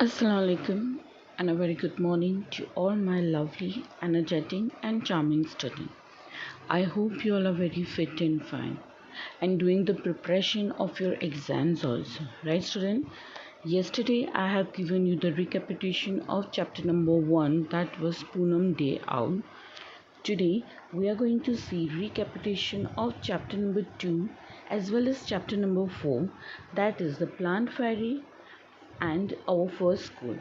Assalamualaikum and a very good morning to all my lovely, energetic and charming students. I hope you all are very fit and fine and doing the preparation of your exams also. Right student? Yesterday I have given you the recapitulation of chapter number 1, that was Poonam Day Out. Today we are going to see recapitulation of chapter number 2 as well as chapter number 4, that is the plant fairy and our first school.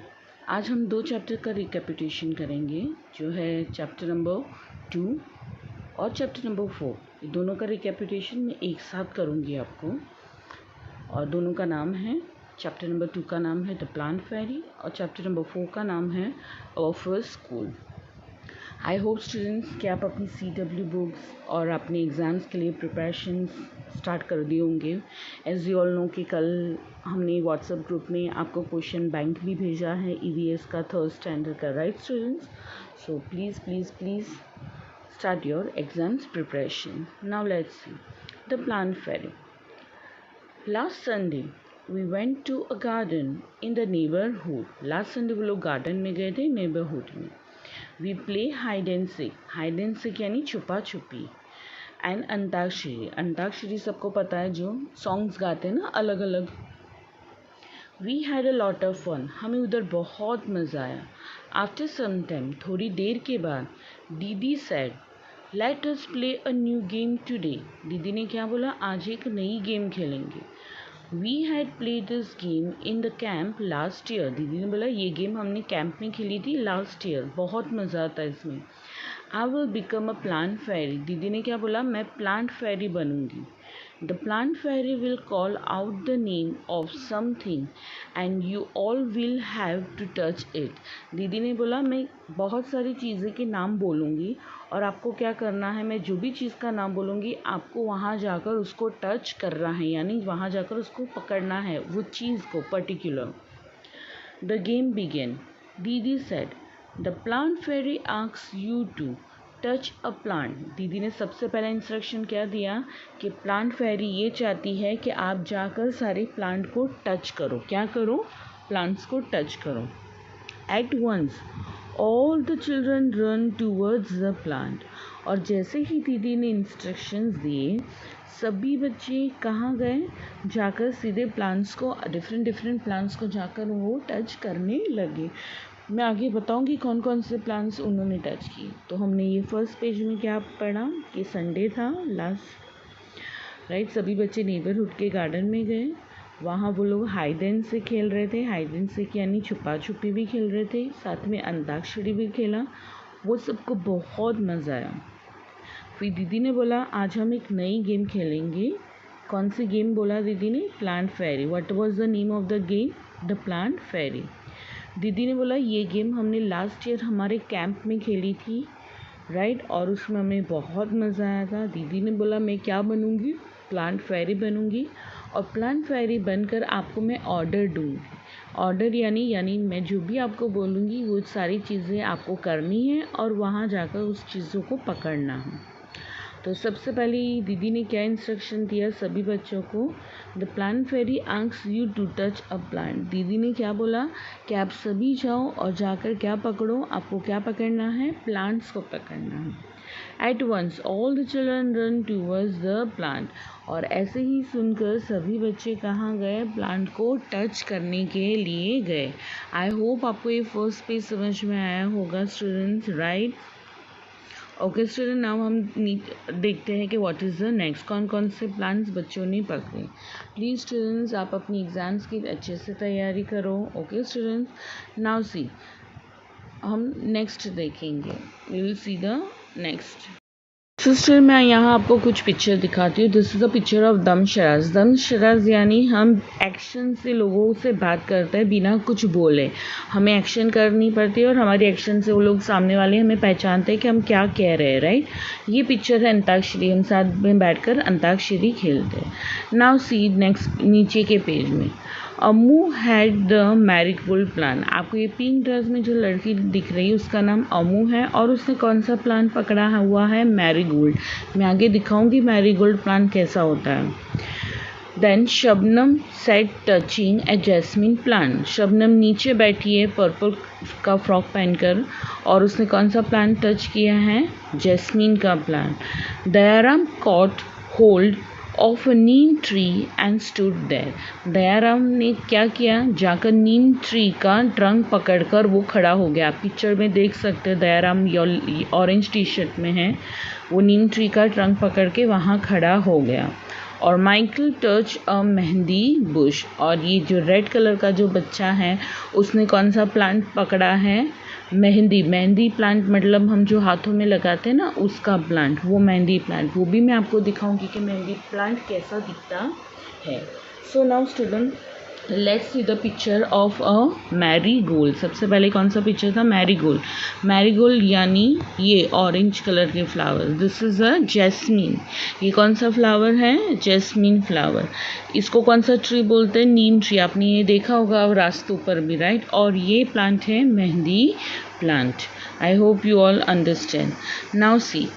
आज हम दो chapter का रिकैपिटेशन करेंगे, जो है chapter number 2 और chapter number 4। ये दोनों का रिकैपिटेशन मैं एक साथ करूँगी आपको, और दोनों का नाम है, चैप्टर नंबर 2 का नाम है द प्लांट फेरी और चैप्टर नंबर 4 का नाम है our first school. I hope students कि आप अपनी CW बुक्स और अपने एग्ज़ाम्स के लिए प्रिपरेशन स्टार्ट कर दिए होंगे। एज यू ऑल नो कि कल हमने व्हाट्सएप ग्रुप में आपको क्वेश्चन बैंक भी भेजा है EVS का 3rd स्टैंडर्ड का, right students? So please please please start your exams preparation. Now let's see the plant fairy. Last Sunday we went to a garden in the neighbourhood. Last Sunday वो लोग garden में गए थे, neighbourhood में। We play hide and seek यानी छुपा छुपी, and antakshari. Antakshari सबको पता है, जो सॉन्ग्स गाते हैं ना अलग अलग। We had a lot of fun, हमें उधर बहुत मज़ा आया। आफ्टर सम टाइम, थोड़ी देर के बाद, दीदी said let us play a new game today. दीदी ने क्या बोला? आज एक नई गेम खेलेंगे। We had play this game in the camp last year. दीदी ने बोला ये गेम हमने कैंप में खेली थी लास्ट ईयर, बहुत मज़ा आता है इसमें। I will become a plant fairy. दीदी ने क्या बोला? मैं प्लांट फेरी बनूंगी। The plant fairy will call out the name of something and you all will have to touch it. दीदी ने बोला मैं बहुत सारी चीज़ें के नाम बोलूँगी और आपको क्या करना है, मैं जो भी चीज़ का नाम बोलूँगी आपको वहाँ जाकर उसको टच करना है, यानी वहाँ जाकर उसको पकड़ना है, वो चीज़ को पर्टिकुलर। The game began. दीदी said the plant fairy asks you to touch a plant. दीदी ने सबसे पहला इंस्ट्रक्शन क्या दिया कि प्लांट फेरी ये चाहती है कि आप जाकर सारे प्लांट को टच करो। क्या करो? प्लांट्स को टच करो। At once all the children run towards the plant. और जैसे ही दीदी ने इंस्ट्रक्शंस दिए, सभी बच्चे कहाँ गए? जाकर सीधे प्लांट्स को, डिफरेंट प्लांट्स को जाकर वो टच करने लगे। मैं आगे बताऊंगी कौन कौन से प्लांट्स उन्होंने टच किए। तो हमने ये फर्स्ट पेज में क्या पढ़ा कि संडे था लास्ट, राइट। सभी बच्चे नेबरहुड के गार्डन में गए, वहाँ वो लोग हाइड एंड सीक खेल रहे थे। हाइड एंड सीक यानी छुपा छुपी भी खेल रहे थे, साथ में अंताक्षरी भी खेला। वो सबको बहुत मज़ा आया। फिर दीदी ने बोला आज हम एक नई गेम खेलेंगे। कौन सी गेम बोला दीदी ने? Plant fairy. What was the name of the game? The plant fairy. दीदी ने बोला ये गेम हमने लास्ट ईयर हमारे कैंप में खेली थी, राइट, और उसमें हमें बहुत मज़ा आया था। दीदी ने बोला मैं क्या बनूंगी? प्लांट फेरी बनूंगी, और प्लांट फेरी बनकर आपको मैं ऑर्डर दूंगी। ऑर्डर यानी मैं जो भी आपको बोलूँगी वो सारी चीज़ें आपको करनी है और वहाँ जाकर उस चीज़ों को पकड़ना है। तो सबसे पहले दीदी ने क्या इंस्ट्रक्शन दिया सभी बच्चों को? The plant fairy asks you to touch a plant. दीदी ने क्या बोला कि आप सभी जाओ और जाकर क्या पकड़ो? आपको क्या पकड़ना है? प्लांट्स को पकड़ना है। At once all the children run towards the plant. और ऐसे ही सुनकर सभी बच्चे कहाँ गए? प्लांट को टच करने के लिए गए। आई होप आपको ये फर्स्ट पेज समझ में आया होगा students, right? Okay student, now हम देखते हैं कि व्हाट इज़ द नेक्स्ट, कौन कौन से प्लान्स बच्चों ने पकड़े। प्लीज़ स्टूडेंट्स आप अपनी एग्ज़ाम्स की अच्छे से तैयारी करो। ओके स्टूडेंट्स, नाउ सी हम नेक्स्ट देखेंगे, we will see the next. Sister मैं यहाँ आपको कुछ पिक्चर दिखाती हूँ। This is a picture of दमशराज। दमशराज यानी हम एक्शन से लोगों से बात करते हैं बिना कुछ बोले। हमें एक्शन करनी पड़ती है और हमारी एक्शन से वो लोग सामने वाले हमें पहचानते हैं कि हम क्या कह रहे हैं, राइट। ये पिक्चर है अंताक्षरी, हम साथ में बैठकर अंताक्षरी खेलते हैं। नाउ सी नेक्स्ट, नीचे के पेज में Amu had the marigold plant. आपको ये पिंक ड्रेस में जो लड़की दिख रही है उसका नाम अमू है, और उसने कौन सा प्लांट पकड़ा हुआ है? मैरीगोल्ड। मैं आगे दिखाऊंगी मैरीगोल्ड प्लांट कैसा होता है। देन शबनम सेट टचिंग ए जैस्मिन प्लांट। शबनम नीचे बैठी है पर्पल का फ्रॉक पहनकर और उसने कौन सा प्लांट टच किया है? जैस्मिन का plant. Dayaram caught hold of a neem tree and stood there. Dayaram ने क्या किया? जाकर नीम ट्री का ट्रंक पकड़कर वो खड़ा हो गया। आप पिक्चर में देख सकते हैं दयाराम ऑरेंज टी शर्ट में है, वो नीम ट्री का ट्रंक पकड़ के वहाँ खड़ा हो गया। और माइकल टच अ मेहंदी बुश, और ये जो रेड कलर का जो बच्चा है उसने कौन सा प्लांट पकड़ा है? मेहंदी प्लांट, मतलब हम जो हाथों में लगाते हैं ना उसका प्लांट, वो मेहंदी प्लांट। वो भी मैं आपको दिखाऊंगी कि मेहंदी प्लांट कैसा दिखता है। So now student, let's see the picture of a marigold. सबसे पहले कौन सा पिक्चर था? मैरीगोल्ड। मैरीगोल्ड यानी ये ऑरेंज कलर के flower. This is a jasmine. ये कौन सा फ्लावर है? Jasmine flower. इसको कौन सा ट्री बोलते हैं? नीम ट्री। आपने ये देखा होगा रास्तों पर भी, राइट। और ये प्लांट है mehndi plant. I hope you all understand. Now see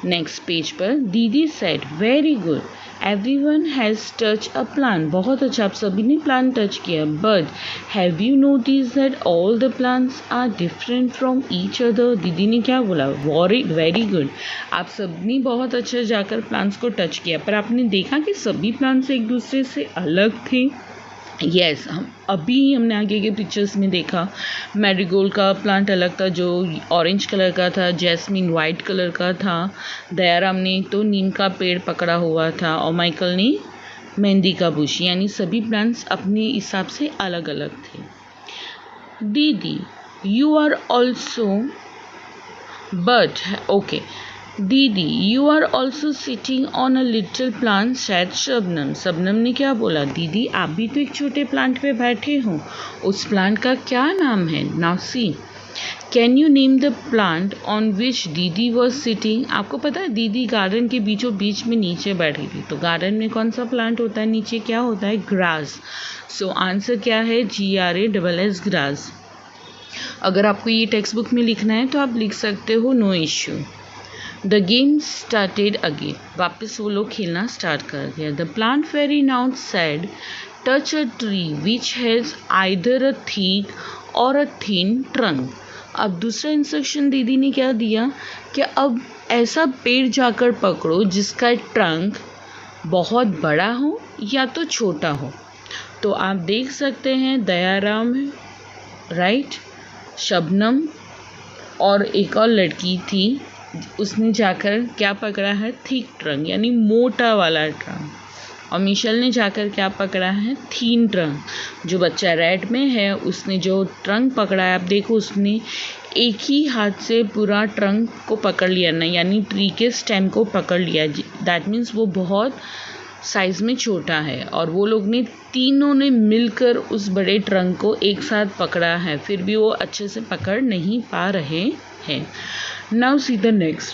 next page पर, didi said very good everyone has touch a plant. बहुत अच्छा, आप सभी ने प्लांट टच किया। But have you notice that all the plants are different from each other. दीदी ने क्या बोला? वेरी गुड, आप सबने बहुत अच्छा जाकर प्लांट्स को टच किया, पर आपने देखा कि सभी प्लांट्स एक दूसरे से अलग थे। यस, हम अभी हमने आगे के पिक्चर्स में देखा मैरीगोल्ड का प्लांट अलग था जो ऑरेंज कलर का था, जैस्मिन वाइट कलर का था, दयाराम ने तो नीम का पेड़ पकड़ा हुआ था और माइकल ने मेहंदी का बुश। यानी सभी प्लांट्स अपने हिसाब से अलग अलग थे। दीदी you are also but okay दीदी you are also sitting on a little plant said Shabnam. Shabnam ने क्या बोला? दीदी आप भी तो एक छोटे प्लांट पे बैठे हो, उस प्लांट का क्या नाम है? Now C can you name the plant on which दीदी वॉज सिटिंग। आपको पता है दीदी गार्डन के बीचों बीच में नीचे बैठी थी, तो गार्डन में कौन सा प्लांट होता है? नीचे क्या होता है? ग्रास। सो आंसर क्या है? GRASS grass. अगर आपको ये टेक्स्ट बुक में लिखना है तो आप लिख सकते हो, no issue. The game started again. वापस वो लोग खेलना स्टार्ट कर दिया। The plant fairy now said touch a tree which has either a thick or a thin trunk. अब दूसरा इंस्ट्रक्शन दीदी ने क्या दिया कि अब ऐसा पेड़ जाकर पकड़ो जिसका ट्रंक बहुत बड़ा हो या तो छोटा हो। तो आप देख सकते हैं दयाराम, राइट, शबनम और एक और लड़की थी, उसने जाकर क्या पकड़ा है? थिक ट्रंक यानी मोटा वाला ट्रंक। और मिशेल ने जाकर क्या पकड़ा है? थीन ट्रंक। जो बच्चा रेड में है उसने जो ट्रंक पकड़ा है, आप देखो उसने एक ही हाथ से पूरा ट्रंक को पकड़ लिया ना, यानी ट्री के स्टेम को पकड़ लिया। दैट मीन्स वो बहुत साइज में छोटा है और वो लोग ने तीनों ने मिलकर उस बड़े ट्रंक को एक साथ पकड़ा है, फिर भी वो अच्छे से पकड़ नहीं पा रहे हैं। Now see the next.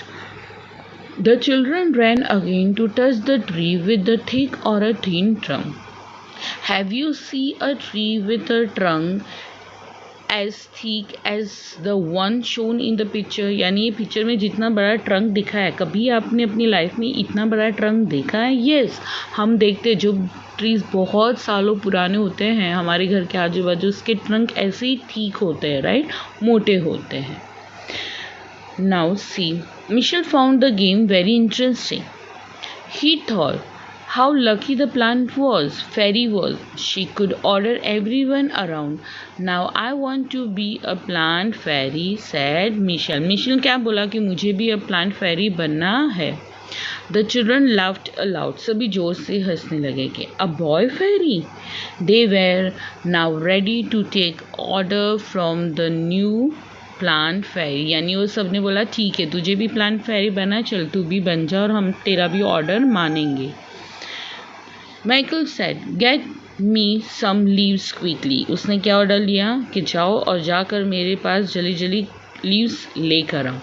The children ran again to touch the tree with the thick or a thin trunk. Have you seen a tree with a trunk as thick as the one shown in the picture? यानी ये picture में जितना बड़ा trunk दिखा है, कभी आपने अपनी लाइफ में इतना बड़ा ट्रंक देखा है? यस, हम देखते जो ट्रीज बहुत सालों पुराने होते हैं हमारे घर के आजू बाजू, उसके ट्रंक ऐसे ही ठीक होते हैं, राइट, मोटे होते हैं। Now see, Michelle found the game very interesting. He thought how lucky the plant was, fairy was. She could order everyone around. Now I want to be a plant fairy, said Michelle. Michelle क्या बोला कि मुझे भी अब plant fairy बनना है। The children laughed aloud. सभी जोर से हंसने लगे कि a boy fairy. They were now ready to take order from the new plant fairy. यानी वो सब ने बोला ठीक है तुझे भी प्लांट फेरी बना, चल तू भी बन जा और हम तेरा भी ऑर्डर मानेंगे। Michael said get me some leaves quickly. उसने क्या ऑर्डर लिया कि जाओ और जाकर मेरे पास जल्दी जल्दी लीव्स लेकर आओ।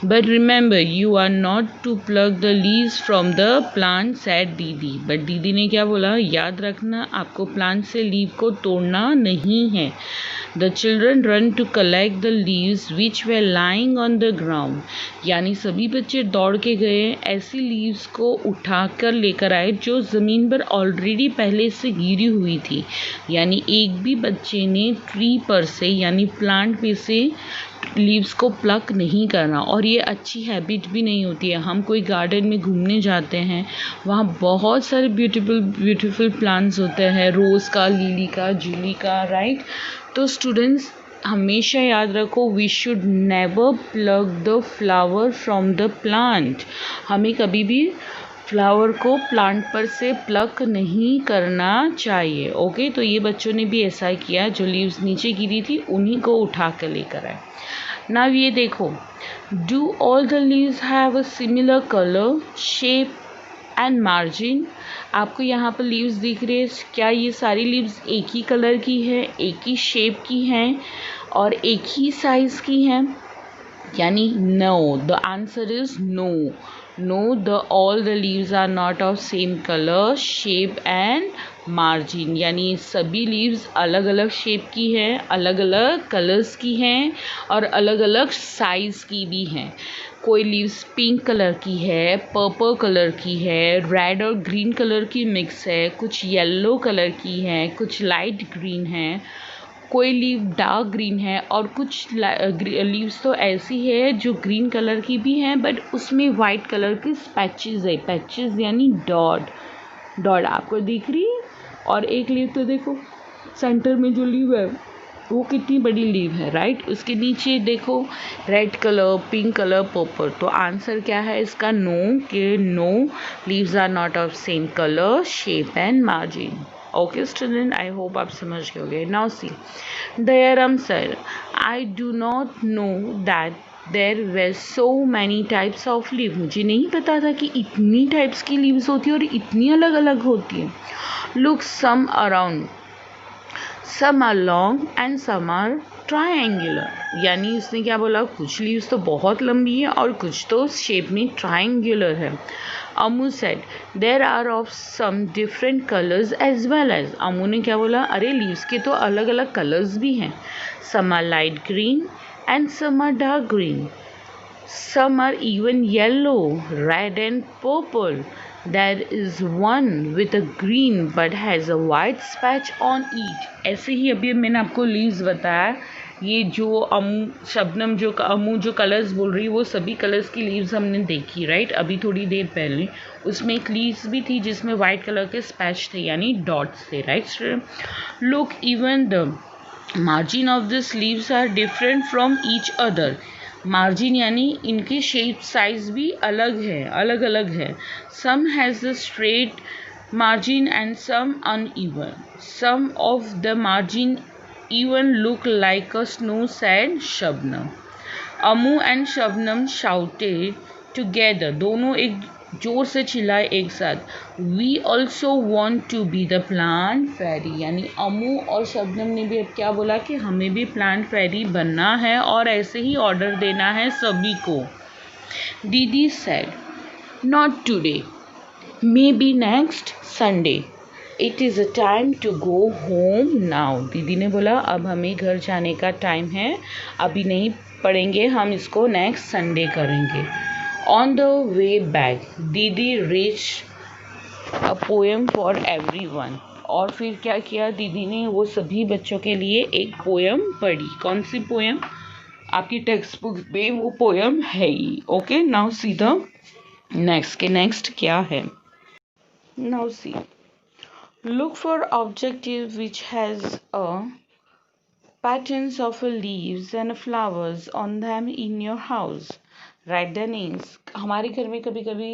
But remember you are not to pluck the leaves from the plant, said didi. But दीदी ने क्या बोला? याद रखना आपको प्लांट से लीव को तोड़ना नहीं है। The children run to collect the leaves which were lying on the ground, यानी सभी बच्चे दौड़ के गए, ऐसी लीव्स को उठाकर लेकर आए जो ज़मीन पर ऑलरेडी पहले से गिरी हुई थी। यानी एक भी बच्चे ने ट्री पर से यानी प्लांट पे से लीव्स को प्लक नहीं करना, और ये अच्छी हैबिट भी नहीं होती है। हम कोई गार्डन में घूमने जाते हैं, वहाँ बहुत सारे ब्यूटीफुल प्लांट्स होते हैं, रोज़ का, लिली का, जूली का, राइट। तो स्टूडेंट्स हमेशा याद रखो, we should never pluck the flower from the plant. हमें कभी भी फ्लावर को प्लांट पर से प्लक नहीं करना चाहिए। ओके, तो ये बच्चों ने भी ऐसा किया, जो लीव्स नीचे गिरी थी उन्हीं को उठा कर लेकर आए। नाउ ये देखो, do all the leaves have a similar colour, shape and margin. आपको यहाँ पर लीव्स दिख रही है, क्या ये सारी लीव्स एक ही कलर की है, एक ही शेप की हैं और एक ही साइज़ की हैं? यानी no, the answer is no. No, the all the leaves are not of same colour, shape and margin. यानी सभी लीव्स अलग अलग शेप की हैं, अलग अलग कलर्स की हैं और अलग अलग साइज़ की भी हैं। कोई लीव्स पिंक कलर की है, पर्पल कलर की है, रेड और ग्रीन कलर की मिक्स है, कुछ येलो कलर की है, कुछ लाइट ग्रीन है, कोई लीव डार्क ग्रीन है और कुछ लीव्स तो ऐसी है जो ग्रीन कलर की भी हैं बट उसमें वाइट कलर के पैचेस है। पैचेस यानी डॉट डॉट आपको दिख रही है। और एक लीव तो देखो, सेंटर में जो लीव है वो कितनी बड़ी लीव है, राइट। उसके नीचे देखो, red colour, pink colour, purple. तो आंसर क्या है इसका? नो, कि no leaves are not of same colour, shape and margin. Okay student, I hope आप समझ गए होंगे। Now see, Dayaram sir, I do not know that there were so many types of leave. मुझे नहीं पता था कि इतनी टाइप्स की लीव्स होती है और इतनी अलग अलग होती है। Look some around, some are long and some are triangular. यानी उसने क्या बोला, कुछ लीव्स तो बहुत लंबी है और कुछ तो शेप में ट्रायंगुलर है। Amu said there are of some different colours as well as. Amu ने क्या बोला, अरे लीव्स के तो अलग अलग कलर्स भी हैं। Some are light green and some are dark green, some are even yellow, red and purple. There is one with a green but has a white patch on it. ऐसे ही अभी मैंने आपको लीव्स बताया, ये जो शबनम जो अमू जो कलर्स बोल रही है वो सभी कलर्स की लीव्स हमने देखी, राइट। अभी थोड़ी देर पहले उसमें एक लीव्स भी थी जिसमें वाइट कलर के स्पैच थे यानी डॉट्स थे, right. Look, even the margin of this leaves are different from each other. Margin यानी इनकी शेप साइज भी अलग है, अलग अलग है। Some has the straight margin and some uneven. Some of the margin even look like a snow, said Shabnam. Amu and Shabnam shouted together. दोनों एक जोर से चिल्लाए एक साथ। We also want to be the plant fairy. यानी अमू और शबनम ने भी अब क्या बोला कि हमें भी प्लांट फेरी बनना है और ऐसे ही ऑर्डर देना है सभी को। दीदी said not today, maybe next Sunday. It is a time to go home now. दीदी ने बोला अब हमें घर जाने का टाइम है, अभी नहीं पढ़ेंगे, हम इसको नेक्स्ट संडे करेंगे। On the way back, दीदी reached a poem for everyone. और फिर क्या किया दीदी ने, वो सभी बच्चों के लिए एक पोएम पढ़ी। कौन सी पोएम? आपकी टेक्स्ट बुक में वो पोएम है ही। Okay, now see the next के नेक्स्ट क्या है। Now see, look for objective which has a patterns of leaves and flowers on them in your house. Write the names. हमारे घर में कभी कभी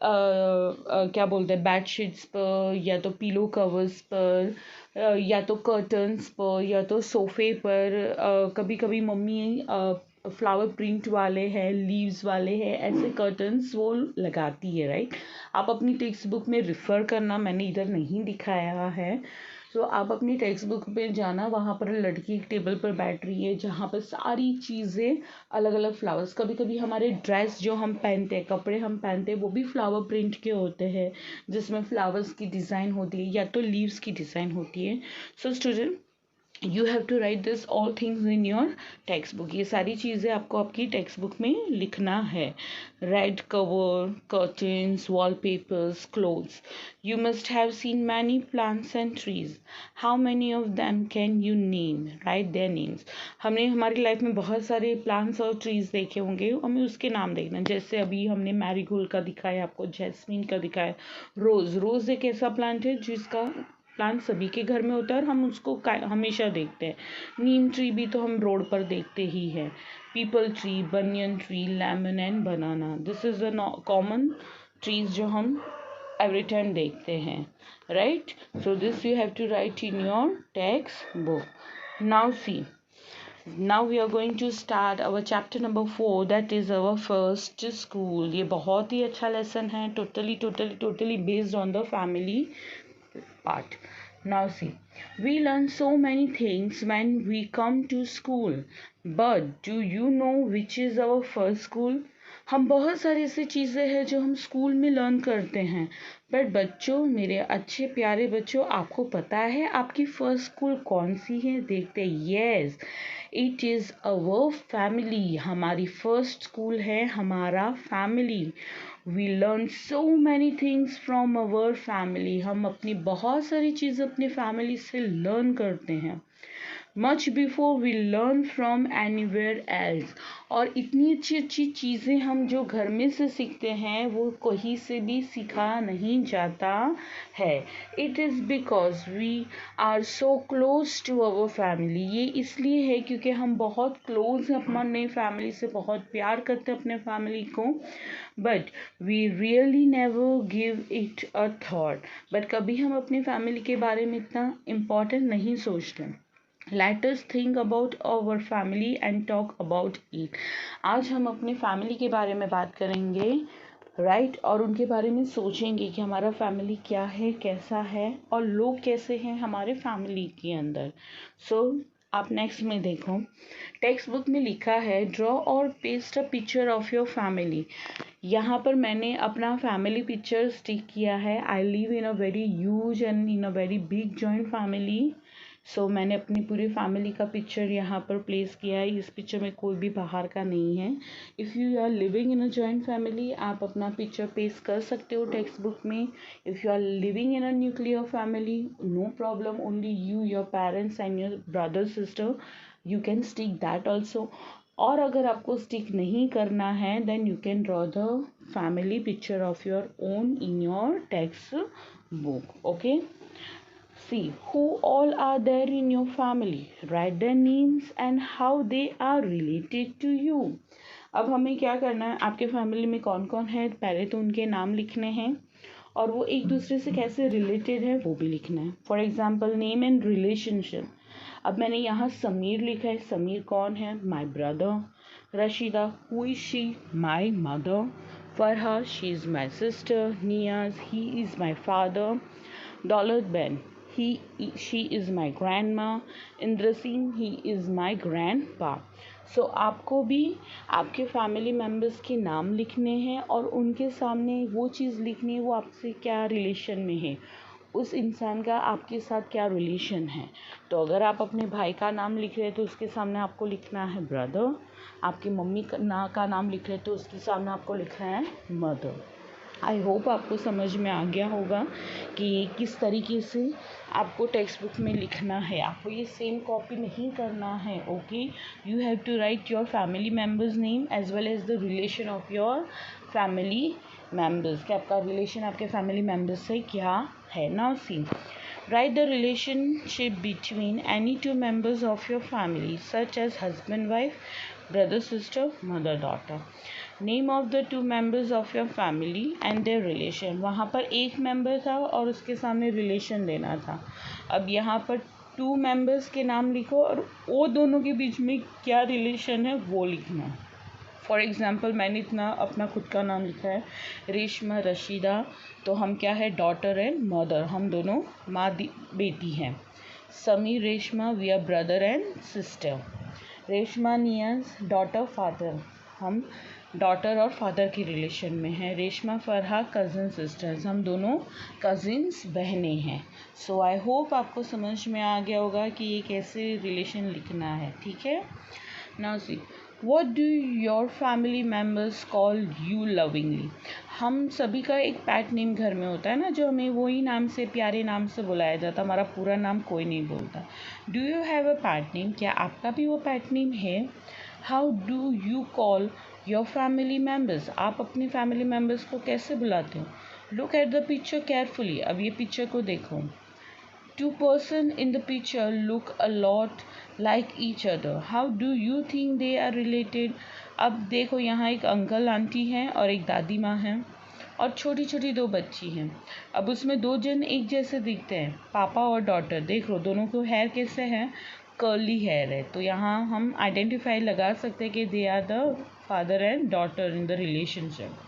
क्या बोलते हैं, बेड शीट्स पर या तो पिलो कवर्स पर या तो कर्टन्स पर या तो सोफे पर कभी कभी मम्मी फ्लावर प्रिंट वाले हैं, लीव्स वाले हैं, ऐसे कर्टन्स वो लगाती है, राइट। आप अपनी टेक्स्ट बुक में रिफ़र करना, मैंने इधर नहीं दिखाया है। तो आप अपनी टेक्स्ट बुक पे जाना, वहाँ पर लड़की एक टेबल पर बैठ रही है जहाँ पर सारी चीज़ें अलग अलग फ्लावर्स, कभी कभी हमारे ड्रेस जो हम पहनते हैं, कपड़े हम पहनते हैं वो भी फ्लावर प्रिंट के होते हैं जिसमें फ्लावर्स की डिज़ाइन होती है या तो लीव्स की डिज़ाइन होती है। So student, you have to write this all things in your text book. ये सारी चीज़ें आपको आपकी टेक्स्ट बुक में लिखना है। Red cover, curtains, wallpapers, clothes. You must have seen many plants and trees. How many of them can you name? Right their names. हमने हमारी लाइफ में बहुत सारे प्लांट्स और ट्रीज देखे होंगे, हमें उसके नाम देखना। जैसे अभी हमने मैरीगोल्ड का दिखाया आपको, जैस्मीन का दिखाया, रोज। रोज एक ऐसा प्लांट है जिसका प्लांट सभी के घर में होता है और हम उसको हमेशा देखते हैं। नीम ट्री भी तो हम रोड पर देखते ही हैं। Peepal tree, banyan tree, lemon and banana, this is the common trees जो हम एवरी टाइम देखते हैं। Right, so this you have to write in your text book. Now see, now we are going to start our chapter number 4, that is our first school। ये बहुत ही अच्छा lesson है, totally based on the family part। Now see, we learn so many things when we come to school, but do you know which is our first school? हम बहुत सारी ऐसी चीज़ें हैं जो हम स्कूल में लर्न करते हैं, पर बच्चों, मेरे अच्छे प्यारे बच्चों, आपको पता है आपकी फर्स्ट स्कूल कौन सी है? देखते हैं। Yes, it is our family. हमारी फर्स्ट स्कूल है हमारा family. We learn so many things from our family. हम अपनी बहुत सारी चीज़ें अपनी फैमिली से लर्न करते हैं। Much before we learn from anywhere else. और इतनी अच्छी अच्छी चीज़ें हम जो घर में से सीखते हैं वो कहीं से भी सीखा नहीं जाता है। It is because we are so close to our family. ये इसलिए है क्योंकि हम बहुत क्लोज हैं अपने फैमिली से, बहुत प्यार करते हैं अपने फैमिली को। But we really never give it a thought. But कभी हम अपनी फैमिली के बारे में इतना इम्पोर्टेंट नहीं सोचते। Let us think about our family and talk about it। आज हम अपने फैमिली के बारे में बात करेंगे, राइट, और उनके बारे में सोचेंगे कि हमारा फैमिली क्या है, कैसा है, और लोग कैसे हैं हमारे फैमिली के अंदर। सो आप नेक्स्ट में देखो, टेक्स्ट बुक में लिखा है ड्रॉ और paste a picture of your family. यहाँ पर मैंने अपना फैमिली पिक्चर स्टिक किया है। I live in a very huge and in a very big joint family. So मैंने अपनी पूरी फैमिली का पिक्चर यहाँ पर प्लेस किया है। इस पिक्चर में कोई भी बाहर का नहीं है। If you are living in a joint family, आप अपना पिक्चर पेस्ट कर सकते हो टेक्स्ट बुक में। If you are living in a nuclear family, no problem, only you, your parents and your brother sister, you can stick that also. और अगर आपको stick नहीं करना है, then you can draw the family picture of your own in your text book. Okay, see who all are there in your family, write their names and how they are related to you। अब हमें क्या करना है, आपके family में कौन कौन है पहले तो उनके नाम लिखने हैं, और वो एक दूसरे से कैसे रिलेटेड है वो भी लिखना है। For example, name and relationship. अब मैंने यहाँ समीर लिखा है। समीर कौन है? My brother. Rashida, who is she? My mother. Farha, she is my sister. Niyaz, he is my father. Daulat Ben, she is my grandma। Indra Singh, he is my grandpa। So आपको भी आपके फैमिली मेम्बर्स के नाम लिखने हैं और उनके सामने वो चीज़ लिखनी है वो आपसे क्या रिलेशन में है, उस इंसान का आपके साथ क्या रिलेशन है। तो अगर आप अपने भाई का नाम लिख रहे हैं तो उसके सामने आपको लिखना है ब्रदर। आपकी मम्मी का नाम लिख रहे हैं तो उसके सामने आपको लिखना है मदर। आई होप आपको समझ में आ गया होगा कि किस तरीके से आपको टेक्स्ट बुक में लिखना है। आपको ये सेम कॉपी नहीं करना है। Okay, you have to write your family members name as well as the relation of your family members, कि आपका रिलेशन आपके फैमिली मेम्बर्स से क्या है। Now see, write the relationship between any two members of your family such as husband wife, brother sister, mother daughter। Name of the two members of your family and there relation. वहाँ पर एक member था और उसके सामने relation देना था। अब यहाँ पर टू मेंबर्स के नाम लिखो और वो दोनों के बीच में क्या रिलेशन है वो लिखना। फॉर एग्ज़ाम्पल, मैंने इतना अपना खुद का नाम लिखा है, रेशमा रशीदा, तो हम क्या है, डॉटर एंड मदर, हम दोनों माँ बेटी हैं। Sameer Reshma, we are brother and sister. Reshma Niyaz, daughter father, हम डॉटर और फादर के रिलेशन में है। रेशमा फरहा कज़न सिस्टर्स, हम दोनों कज़िन्स बहनें हैं। सो आई होप आपको समझ में आ गया होगा कि ये कैसे रिलेशन लिखना है, ठीक है। Now C, what do your family members call you lovingly. हम सभी का एक पैट नेम घर में होता है ना, जो हमें वही नाम से, प्यारे नाम से बुलाया जाता, हमारा पूरा नाम कोई नहीं बोलता। Do you have a PAT name, क्या आपका भी वो पैट नेम है। How do you call your family members, आप अपनी फैमिली मेम्बर्स को कैसे बुलाते हो। Look at the picture carefully, अब ये पिक्चर को देखो। Two person in the picture look a lot like each other. How do you think they are related? अब देखो, यहाँ एक अंकल आंटी हैं और एक दादी माँ हैं और छोटी छोटी दो बच्ची हैं। अब उसमें दो जन एक जैसे दिखते हैं, पापा और डॉटर। देख लो दोनों को हेयर कैसे है, कर्ली हेयर है। तो यहाँ हम आइडेंटिफाई लगा सकते हैं कि they are the father and daughter in the relationship.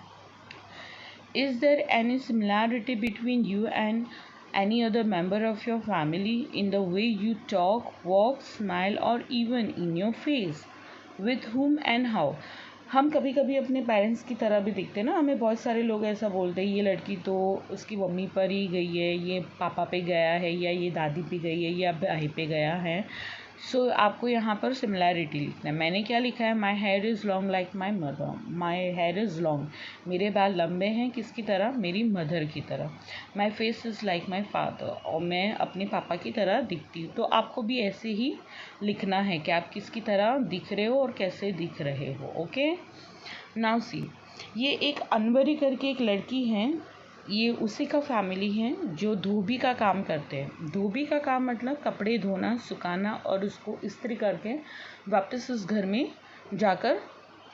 Is there any similarity between you and any other member of your family in the way you talk, walk, smile or even in your face? With whom and how? हम कभी कभी अपने parents की तरह भी दिखते हैं ना, हमें बहुत सारे लोग ऐसा बोलते हैं, ये लड़की तो उसकी मम्मी पर ही गई है, ये पापा पे गया है, या ये दादी पे गई है, या भाई पे गया है। सो आपको यहाँ पर सिमिलैरिटी लिखना है। मैंने क्या लिखा है, my here is long like my mother. My here is long, मेरे बाल लंबे हैं किसकी तरह, मेरी मदर की तरह। My face is like my father, और मैं अपने पापा की तरह दिखती हूँ। तो आपको भी ऐसे ही लिखना है कि आप किसकी तरह दिख रहे हो और कैसे दिख रहे हो। ओके, नाउ सी, ये एक अनवरी करके एक लड़की है, ये उसी का फैमिली है जो धोबी का काम करते हैं। धोबी का काम मतलब कपड़े धोना, सुखाना और उसको इस्त्री करके वापस उस घर में जाकर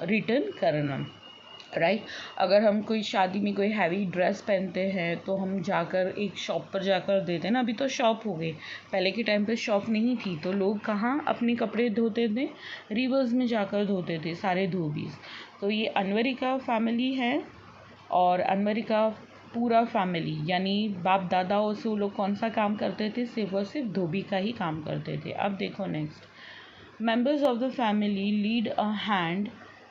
रिटर्न करना, राइट। अगर हम कोई शादी में कोई हैवी ड्रेस पहनते हैं तो हम जाकर एक शॉप पर जाकर देते हैं ना। अभी तो शॉप हो गए, पहले के टाइम पे शॉप नहीं थी, तो लोग कहाँ अपने कपड़े धोते थे, रिवर्स में जाकर धोते थे सारे धोबीज। तो ये अनवरी का फैमिली है, और अनवरी का पूरा फैमिली यानी बाप दादाओं से वो लोग कौन सा काम करते थे, सिर्फ और सिर्फ धोबी का ही काम करते थे। अब देखो next, members of the family lead a hand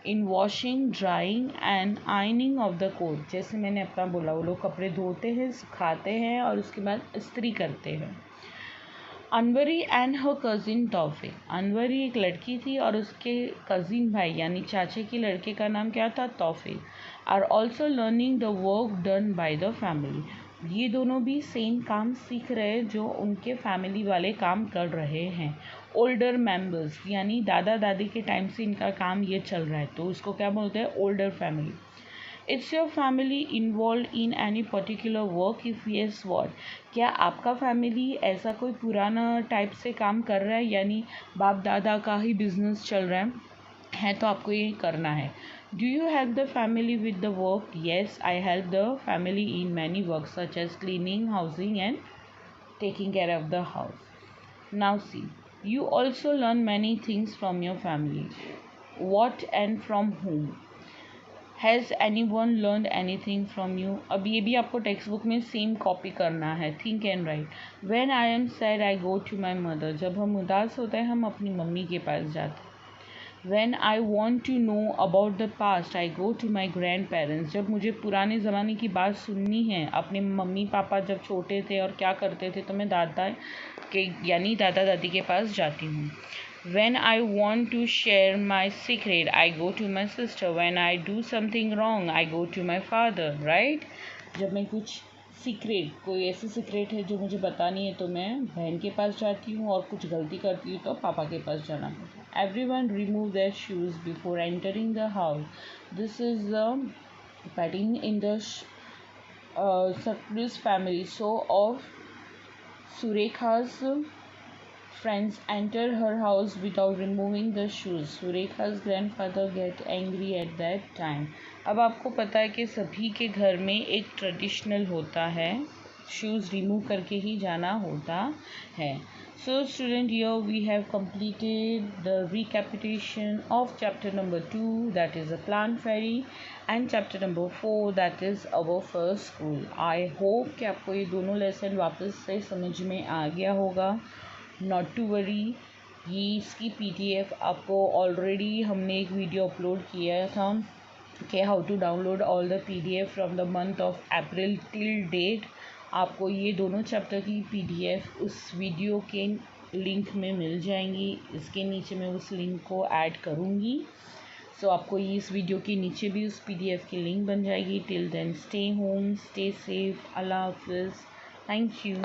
in washing, drying and ironing of the coat. जैसे मैंने अपना बोला, वो लोग कपड़े धोते हैं, सुखाते हैं और उसके बाद इस्त्री करते हैं। Anwari and her cousin Taufiq, Anwari एक लड़की थी और उसके कज़िन भाई यानी चाचे की लड़के का नाम क्या था, Taufiq, are also learning the work done by the family. ये दोनों भी सेम काम सीख रहे हैं जो उनके फैमिली वाले काम कर रहे हैं। ओल्डर मेंबर्स यानी दादा दादी के टाइम से इनका काम ये चल रहा है, तो उसको क्या बोलते हैं, older family. It's your family involve in any particular work, if yes what, क्या आपका फैमिली ऐसा कोई पुराना टाइप से काम कर रहा है, यानी बाप दादा का ही बिजनेस चल रहा है तो आपको ये करना है। Do you help the family with the work, yes I help the family in many work such as cleaning, housing and taking care of the house. Now see, you also learn many things from your family. What and from whom? Has anyone learned anything from you? अब ये भी आपको text book में same copy करना है। Think and right. When I am sad, I go to my mother. जब हम उदास होते हैं हम अपनी मम्मी के पास जाते हैं। When I want to know about the past, I go to my grandparents. जब मुझे पुराने ज़माने की बात सुननी है, अपने मम्मी पापा जब छोटे थे और क्या करते थे, तो मैं दादा के यानी दादा दादी के पास जाती हूँ। When I want to share my secret, I go to my sister. When I do something wrong, I go to my father. Right? जब मैं कुछ सीक्रेट, कोई ऐसी सीक्रेट है जो मुझे बतानी है, तो मैं बहन के पास जाती हूँ, और कुछ गलती करती हूँ तो पापा के पास जाना पड़ता है। Everyone remove their shoes before entering the house. This is the pattern in the Satlu's family. So of Surekha's friends enter her house without removing the shoes. Surekha's grandfather get angry at that time. अब आपको पता है कि सभी के घर में एक ट्रेडिशनल होता है, शूज़ रिमूव करके ही जाना होता है। So student, here we have completed the recapitulation of chapter number 2, that is a plant fairy, and chapter number 4, that is our first school. I hope कि आपको ये दोनों लेसन वापस से समझ में आ गया होगा। नॉट टू वरी, ये इसकी PDF आपको ऑलरेडी हमने एक वीडियो अपलोड किया था, कि how to download all the PDF from the month of April till date. आपको ये दोनों चैप्टर की PDF उस वीडियो के लिंक में मिल जाएंगी। इसके नीचे मैं उस लिंक को ऐड करूँगी। सो आपको ये इस वीडियो के नीचे भी उस PDF की लिंक बन जाएगी। Till then stay home, stay safe, अल्लाह हाफिज़, थैंक यू।